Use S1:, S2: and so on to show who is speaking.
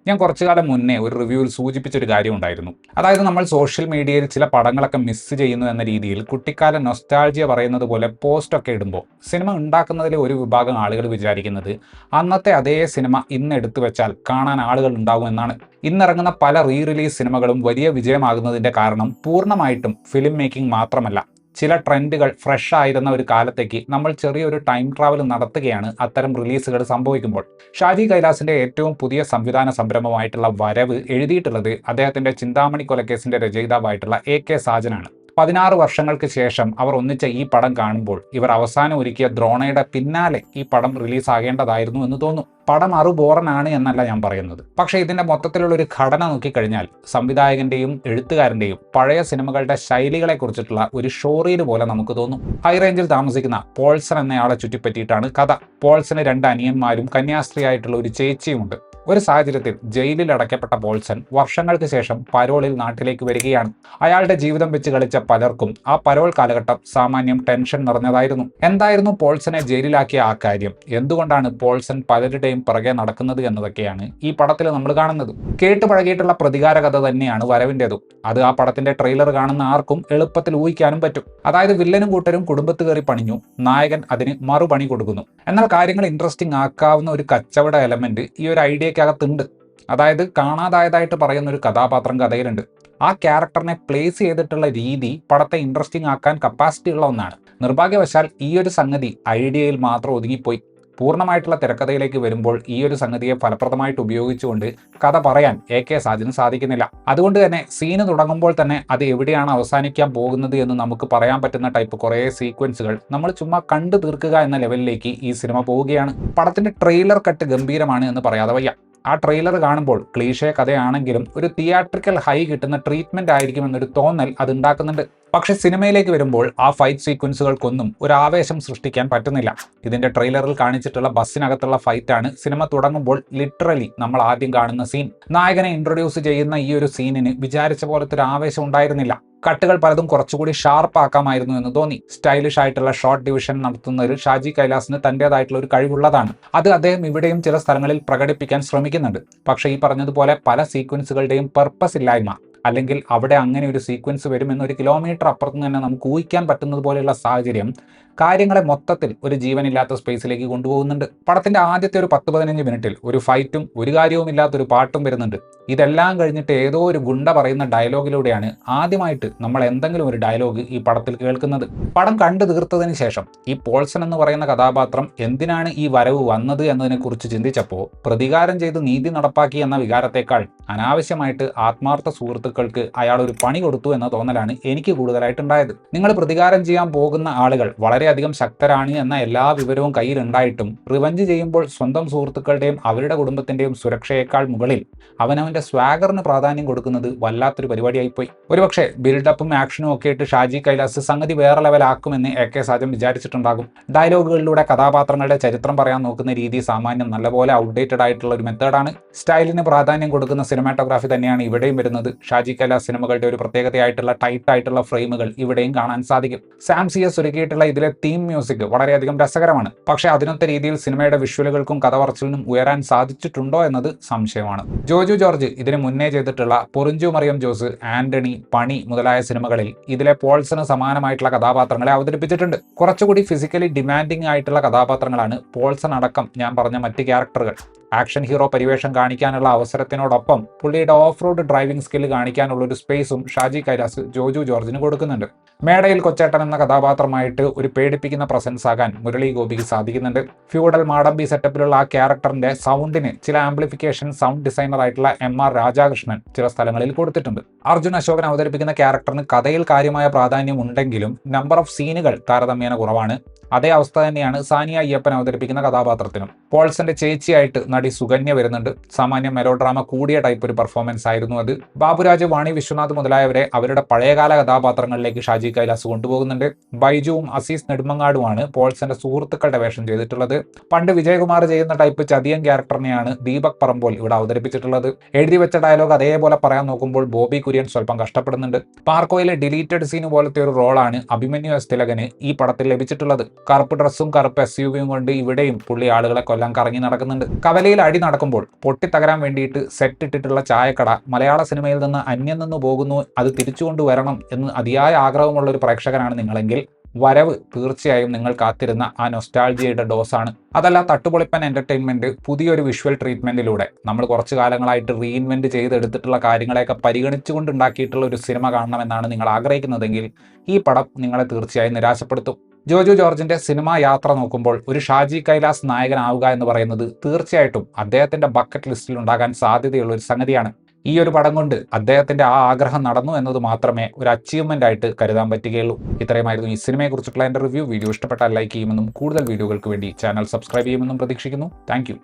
S1: ഞാൻ കുറച്ചു കാലം മുന്നേ ഒരു റിവ്യൂവിൽ സൂചിപ്പിച്ചൊരു കാര്യം ഉണ്ടായിരുന്നു. അതായത് നമ്മൾ സോഷ്യൽ മീഡിയയിൽ ചില പടങ്ങളൊക്കെ മിസ് ചെയ്യുന്നു എന്ന രീതിയിൽ കുട്ടിക്കാല നൊസ്റ്റാൾജിയ പറയുന്നത് പോലെ പോസ്റ്റൊക്കെ ഇടുമ്പോൾ സിനിമ ഉണ്ടാക്കുന്നതിലെ ഒരു വിഭാഗം ആളുകൾ വിചാരിക്കുന്നത് അന്നത്തെ അതേ സിനിമ ഇന്ന് എടുത്തു വെച്ചാൽ കാണാൻ ആളുകൾ ഉണ്ടാവും എന്നാണ്. ഇന്നിറങ്ങുന്ന പല റീ റിലീസ് സിനിമകളും വലിയ വിജയമാകുന്നതിന്റെ കാരണം പൂർണ്ണമായിട്ടും ഫിലിം മേക്കിംഗ് മാത്രമല്ല, ചില ട്രെൻഡുകൾ ഫ്രഷ് ആയിരുന്ന ഒരു കാലത്തേക്ക് നമ്മൾ ചെറിയൊരു ടൈം ട്രാവൽ നടത്തുകയാണ് അത്തരം റിലീസുകൾ സംഭവിക്കുമ്പോൾ. ഷാജി കൈലാസിന്റെ ഏറ്റവും പുതിയ സംവിധാന സംരംഭമായിട്ടുള്ള വരവ് എഴുതിയിട്ടുള്ളത് അദ്ദേഹത്തിന്റെ ചിന്താമണി കൊലക്കേസിന്റെ രചയിതാവായിട്ടുള്ള AK സാജനാണ്. 16 വർഷങ്ങൾക്ക് ശേഷം അവർ ഒന്നിച്ച ഈ പടം കാണുമ്പോൾ ഇവർ അവസാനം ഒരുക്കിയ ദ്രോണയുടെ പിന്നാലെ ഈ പടം റിലീസാകേണ്ടതായിരുന്നു എന്ന് തോന്നും. പടം ബോറനാണ് എന്നല്ല ഞാൻ പറയുന്നത്. പക്ഷേ ഇതിന്റെ മൊത്തത്തിലുള്ള ഒരു ഘടന നോക്കിക്കഴിഞ്ഞാൽ സംവിധായകന്റെയും എഴുത്തുകാരന്റെയും പഴയ സിനിമകളുടെ ശൈലികളെ കുറിച്ചിട്ടുള്ള ഒരു ഷോറീൽ പോലെ നമുക്ക് തോന്നും. ഹൈറേഞ്ചിൽ താമസിക്കുന്ന പോൾസൺ എന്നയാളെ ചുറ്റിപ്പറ്റിയിട്ടാണ് കഥ. പോൾസന് 2 അനിയന്മാരും കന്യാസ്ത്രീയായിട്ടുള്ള ഒരു ചേച്ചിയുമുണ്ട്. ഒരു സാഹചര്യത്തിൽ ജയിലിൽ അടയ്ക്കപ്പെട്ട പോൾസൺ വർഷങ്ങൾക്ക് ശേഷം പരോളിൽ നാട്ടിലേക്ക് വരികയാണ്. അയാളുടെ ജീവിതം വെച്ച് കളിച്ച പലർക്കും ആ പരോൾ കാലഘട്ടം സാമാന്യം ടെൻഷൻ നിറഞ്ഞതായിരുന്നു. എന്തായിരുന്നു പോൾസനെ ജയിലിലാക്കിയ ആ കാര്യം, എന്തുകൊണ്ടാണ് പോൾസൺ പലരുടെയും പിറകെ നടക്കുന്നത് എന്നതൊക്കെയാണ് ഈ പടത്തിൽ നമ്മൾ കാണുന്നത്. കേട്ട് പഴകിയിട്ടുള്ള പ്രതികാര കഥ തന്നെയാണ് വരവിൻ്റെതും. അത് ആ പടത്തിന്റെ ട്രെയിലർ കാണുന്ന ആർക്കും എളുപ്പത്തിൽ ഊഹിക്കാനും പറ്റും. അതായത് വില്ലനും കൂട്ടരും കുടുംബത്ത് കയറി പണിഞ്ഞു, നായകൻ അതിന് മറുപണി കൊടുക്കുന്നു. എന്നാൽ കാര്യങ്ങൾ ഇൻട്രസ്റ്റിംഗ് ആക്കാവുന്ന ഒരു കച്ചവട എലമെന്റ് ഈ ഒരു ഐഡിയക്കകത്തുണ്ട്. അതായത് കാണാതായതായിട്ട് പറയുന്ന ഒരു കഥാപാത്രം കഥയിലുണ്ട്. ആ ക്യാരക്ടറിനെ പ്ലേസ് ചെയ്തിട്ടുള്ള രീതി പടത്തെ ഇൻട്രസ്റ്റിംഗ് ആക്കാൻ കപ്പാസിറ്റി ഉള്ള ഒന്നാണ്. നിർഭാഗ്യവശാൽ ഈ ഒരു സംഗതി ഐഡിയയിൽ മാത്രം ഒതുങ്ങിപ്പോയി. പൂർണ്ണമായിട്ടുള്ള തിരക്കഥയിലേക്ക് വരുമ്പോൾ ഈ ഒരു സംഗതിയെ ഫലപ്രദമായിട്ട് ഉപയോഗിച്ചുകൊണ്ട് കഥ പറയാൻ AK സാജന് സാധിക്കുന്നില്ല. അതുകൊണ്ട് തന്നെ സീന് തുടങ്ങുമ്പോൾ തന്നെ അത് എവിടെയാണ് അവസാനിക്കാൻ പോകുന്നത് എന്ന് നമുക്ക് പറയാൻ പറ്റുന്ന ടൈപ്പ് കുറേ സീക്വൻസുകൾ നമ്മൾ ചുമ്മാ കണ്ടു തീർക്കുക എന്ന ലെവലിലേക്ക് ഈ സിനിമ പോവുകയാണ്. പടത്തിന്റെ ട്രെയിലർ കട്ട് ഗംഭീരമാണ് എന്ന് പറയാതെ വയ്യ. ആ ട്രെയിലർ കാണുമ്പോൾ ക്ലീഷേ കഥയാണെങ്കിലും ഒരു തിയേറ്ററിക്കൽ ഹൈ കിട്ടുന്ന ട്രീറ്റ്മെന്റ് ആയിരിക്കും എന്നൊരു തോന്നൽ അത് ഉണ്ടാക്കുന്നുണ്ട്. പക്ഷെ സിനിമയിലേക്ക് വരുമ്പോൾ ആ ഫൈറ്റ് സീക്വൻസുകൾക്കൊന്നും ഒരു ആവേശം സൃഷ്ടിക്കാൻ പറ്റുന്നില്ല. ഇതിന്റെ ട്രെയിലറിൽ കാണിച്ചിട്ടുള്ള ബസ്സിനകത്തുള്ള ഫൈറ്റാണ് സിനിമ തുടങ്ങുമ്പോൾ ലിറ്ററലി നമ്മൾ ആദ്യം കാണുന്ന സീൻ. നായകനെ ഇൻട്രൊഡ്യൂസ് ചെയ്യുന്ന ഈ ഒരു സീനിന് വിചാരിച്ച പോലത്തെ ഒരു ആവേശം ഉണ്ടായിരുന്നില്ല. കട്ടുകൾ പലതും കുറച്ചുകൂടി ഷാർപ്പ് ആക്കാമായിരുന്നു എന്ന് തോന്നി. സ്റ്റൈലിഷ് ആയിട്ടുള്ള ഷോർട്ട് ഡിവിഷൻ നടത്തുന്നതിൽ ഷാജി കൈലാസിന് തന്റേതായിട്ടുള്ള ഒരു കഴിവുള്ളതാണ്. അത് അദ്ദേഹം ഇവിടെയും ചില സ്ഥലങ്ങളിൽ പ്രകടിപ്പിക്കാൻ ശ്രമിക്കുന്നുണ്ട്. പക്ഷേ ഈ പറഞ്ഞതുപോലെ പല സീക്വൻസുകളുടെയും പർപ്പസ് ഇല്ലായ്മ, അല്ലെങ്കിൽ അവിടെ അങ്ങനെ ഒരു സീക്വൻസ് വരുമെന്ന് 1 കിലോമീറ്റർ അപ്പുറത്ത് തന്നെ നമുക്ക് ഊഹിക്കാൻ പറ്റുന്നത് പോലെയുള്ള സാഹചര്യം കാര്യങ്ങളെ മൊത്തത്തിൽ ഒരു ജീവനില്ലാത്ത സ്പേസിലേക്ക് കൊണ്ടുപോകുന്നുണ്ട്. പടത്തിന്റെ ആദ്യത്തെ ഒരു 10-15 മിനിറ്റിൽ ഒരു ഫൈറ്റും ഒരു കാര്യവുമില്ലാത്തൊരു പാട്ടും വരുന്നുണ്ട്. ഇതെല്ലാം കഴിഞ്ഞിട്ട് ഏതോ ഒരു ഗുണ്ട പറയുന്ന ഡയലോഗിലൂടെയാണ് ആദ്യമായിട്ട് നമ്മൾ എന്തെങ്കിലും ഒരു ഡയലോഗ് ഈ പടത്തിൽ കേൾക്കുന്നത്. പടം കണ്ടു തീർത്തതിന് ശേഷം ഈ പോൾസൺ എന്ന് പറയുന്ന കഥാപാത്രം എന്തിനാണ് ഈ വരവ് വന്നത് എന്നതിനെ കുറിച്ച് ചിന്തിച്ചപ്പോൾ പ്രതികാരം ചെയ്ത് നീതി നടപ്പാക്കി എന്ന വികാരത്തെക്കാൾ അനാവശ്യമായിട്ട് ആത്മാർത്ഥ സുഹൃത്തുക്കൾക്ക് അയാൾ ഒരു പണി കൊടുത്തു എന്ന തോന്നലാണ് എനിക്ക് കൂടുതലായിട്ടുണ്ടായത്. നിങ്ങൾ പ്രതികാരം ചെയ്യാൻ പോകുന്ന ആളുകൾ വളരെയധികം ശക്തരാണ് എന്ന എല്ലാ വിവരവും കയ്യിലുണ്ടായിട്ടും റിവഞ്ച് ചെയ്യുമ്പോൾ സ്വന്തം സുഹൃത്തുക്കളുടെയും അവരുടെ കുടുംബത്തിന്റെയും സുരക്ഷയേക്കാൾ മുകളിൽ അവനവന്റെ സ്വാഗറിന് പ്രാധാന്യം കൊടുക്കുന്നത് വല്ലാത്തൊരു പരിപാടിയായിപ്പോയി. ഒരുപക്ഷെ ബിൽഡപ്പും ആക്ഷനും ഒക്കെ ഇട്ട് ഷാജി കൈലാസ് സംഗതി വേറെ ലെവലാക്കുമെന്ന് AK സാജൻ വിചാരിച്ചിട്ടുണ്ടാകും. ഡയലോഗുകളിലൂടെ കഥാപാത്രങ്ങളുടെ ചരിത്രം പറയാൻ നോക്കുന്ന രീതി സാമാന്യം നല്ലപോലെ ഔട്ട്ഡേറ്റഡ് ആയിട്ടുള്ള ഒരു മെത്തേഡാണ്. സ്റ്റൈലിന് പ്രാധാന്യം കൊടുക്കുന്ന സിനിമാറ്റോഗ്രാഫി തന്നെയാണ് ഇവിടെയും വരുന്നത്. ഷാജി കൈലാസ് സിനിമകളുടെ ഒരു പ്രത്യേകതയായിട്ടുള്ള ടൈറ്റ് ആയിട്ടുള്ള ഫ്രെയിമുകൾ ഇവിടെയും കാണാൻ സാധിക്കും. സാം CS ഒരുക്കിയിട്ടുള്ള ഇതിലെ തീം മ്യൂസിക് വളരെയധികം രസകരമാണ്. പക്ഷേ അതിനൊത്ത രീതിയിൽ സിനിമയുടെ വിഷ്വലുകൾക്കും കഥ പറച്ചിലിനും ഉയരാൻ സാധിച്ചിട്ടുണ്ടോ എന്നത് സംശയമാണ്. ജോജു ജോർജ് ഇതിന് മുന്നേ ചെയ്തിട്ടുള്ള പൊറിഞ്ചു മറിയം ജോസ്, ആന്റണി, പണി മുതലായ സിനിമകളിൽ ഇതിലെ പോൾസന് സമാനമായിട്ടുള്ള കഥാപാത്രങ്ങളെ അവതരിപ്പിച്ചിട്ടുണ്ട്. കുറച്ചുകൂടി ഫിസിക്കലി ഡിമാൻഡിംഗ് ആയിട്ടുള്ള കഥാപാത്രങ്ങളാണ് പോൾസൺ അടക്കം ഞാൻ പറഞ്ഞ മറ്റ് ക്യാരക്ടറുകൾ. ആക്ഷൻ ഹീറോ പരിവേഷം കാണിക്കാനുള്ള അവസരത്തിനോടൊപ്പം പുള്ളിയുടെ ഓഫ് റോഡ് ഡ്രൈവിംഗ് സ്കില്ല് കാണിക്കാനുള്ള ഒരു സ്പേസും ഷാജി കൈലാസ് ജോജു ജോർജിന് കൊടുക്കുന്നുണ്ട്. മേടയിൽ കൊച്ചേട്ടൻ എന്ന കഥാപാത്രമായിട്ട് ഒരു പേടിപ്പിക്കുന്ന പ്രസൻസ് ആകാൻ മുരളി ഗോപിക്ക് സാധിക്കുന്നുണ്ട്. ഫ്യൂഡൽ മാടമ്പി സെറ്റപ്പിലുള്ള ആ ക്യാരക്ടറിന്റെ സൗണ്ടിന് ചില ആംപ്ലിഫിക്കേഷൻ സൗണ്ട് ഡിസൈനർ ആയിട്ടുള്ള MR രാജാകൃഷ്ണൻ ചില സ്ഥലങ്ങളിൽ കൊടുത്തിട്ടുണ്ട്. അർജുൻ അശോകൻ അവതരിപ്പിക്കുന്ന ക്യാരക്ടറിന് കഥയിൽ കാര്യമായ പ്രാധാന്യം ഉണ്ടെങ്കിലും നമ്പർ ഓഫ് സീനുകൾ താരതമ്യേന കുറവാണ്. അതേ അവസ്ഥ തന്നെയാണ് സാനിയ അയ്യപ്പൻ അവതരിപ്പിക്കുന്ന കഥാപാത്രത്തിനും. പോൾസന്റെ ചേച്ചിയായിട്ട് നടി സുകന്യ വരുന്നുണ്ട്. സാമാന്യം മെലോഡ്രാമ കൂടിയ ടൈപ്പ് ഒരു പെർഫോമൻസ് ആയിരുന്നു അത്. ബാബുരാജ്, വാണി വിശ്വനാഥ് മുതലായവരെ അവരുടെ പഴയകാല കഥാപാത്രങ്ങളിലേക്ക് ഷാജി കൈലാസ് കൊണ്ടുപോകുന്നുണ്ട്. ബൈജുവും അസീസ് നെടുമങ്ങാടുമാണ് പോൾസന്റെ സുഹൃത്തുക്കളുടെ വേഷം ചെയ്തിട്ടുള്ളത്. പണ്ട് വിജയകുമാർ ചെയ്യുന്ന ടൈപ്പ് ചതിയൻ ക്യാരക്ടറിനെയാണ് ദീപക് പറമ്പോൾ ഇവിടെ അവതരിപ്പിച്ചിട്ടുള്ളത്. എഴുതി വെച്ച ഡയലോഗ് അതേപോലെ പറയാൻ നോക്കുമ്പോൾ ബോബി കുര്യൻ സ്വല്പം കഷ്ടപ്പെടുന്നുണ്ട്. പാർക്കോയിലെ ഡിലീറ്റഡ് സീന് പോലത്തെ ഒരു റോളാണ് അഭിമന്യു S. തിലകന് ഈ പടത്തിൽ ലഭിച്ചിട്ടുള്ളത്. കറുപ്പ് ഡ്രസ്സും കറുപ്പ് SUV കൊണ്ട് ഇവിടെയും പുള്ളി ആളുകളെ കൊല്ലാൻ കറങ്ങി നടക്കുന്നുണ്ട്. കവലയിൽ അടി നടക്കുമ്പോൾ പൊട്ടിത്തകരാൻ വേണ്ടിയിട്ട് സെറ്റ് ഇട്ടിട്ടുള്ള ചായക്കട മലയാള സിനിമയിൽ നിന്ന് അന്യം നിന്ന് പോകുന്നു, അത് തിരിച്ചുകൊണ്ടുവരണം എന്ന് അതിയായ ആഗ്രഹമുള്ള ഒരു പ്രേക്ഷകനാണ് നിങ്ങളെങ്കിൽ വരവ് തീർച്ചയായും നിങ്ങൾ കാത്തിരുന്ന ആ നൊസ്റ്റാൾജിയയുടെ ഡോസാണ്. അതല്ല, തട്ടുപൊളിപ്പൻ എന്റർടൈൻമെന്റ് പുതിയൊരു വിഷ്വൽ ട്രീറ്റ്മെന്റിലൂടെ നമ്മൾ കുറച്ചു കാലങ്ങളായിട്ട് റീഇൻവെന്റ് ചെയ്തെടുത്തിട്ടുള്ള കാര്യങ്ങളെയൊക്കെ പരിഗണിച്ചുകൊണ്ട് ഉണ്ടാക്കിയിട്ടുള്ള ഒരു സിനിമ കാണണമെന്നാണ് നിങ്ങൾ ആഗ്രഹിക്കുന്നതെങ്കിൽ ഈ പടം നിങ്ങളെ തീർച്ചയായും നിരാശപ്പെടുത്തും. ജോജു ജോർജിന്റെ സിനിമാ യാത്ര നോക്കുമ്പോൾ ഒരു ഷാജി കൈലാസ് നായകനാവുക എന്ന് പറയുന്നത് തീർച്ചയായിട്ടും അദ്ദേഹത്തിന്റെ ബക്കറ്റ് ലിസ്റ്റിൽ ഉണ്ടാകാൻ സാധ്യതയുള്ള ഒരു സംഗതിയാണ്. ഈ ഒരു പടം കൊണ്ട് അദ്ദേഹത്തിന്റെ ആ ആഗ്രഹം നടന്നു എന്നത് മാത്രമേ ഒരു അച്ചീവ്മെന്റ് ആയിട്ട് കരുതാൻ പറ്റുകയുള്ളൂ. ഇത്രയുമായിരുന്നു ഈ സിനിമയെക്കുറിച്ചുള്ള എൻ്റെ റിവ്യൂ. വീഡിയോ ഇഷ്ടപ്പെട്ടാൽ ലൈക്ക് ചെയ്യുമെന്നും കൂടുതൽ വീഡിയോകൾക്ക് വേണ്ടി ചാനൽ സബ്സ്ക്രൈബ് ചെയ്യുമെന്നും പ്രതീക്ഷിക്കുന്നു. താങ്ക്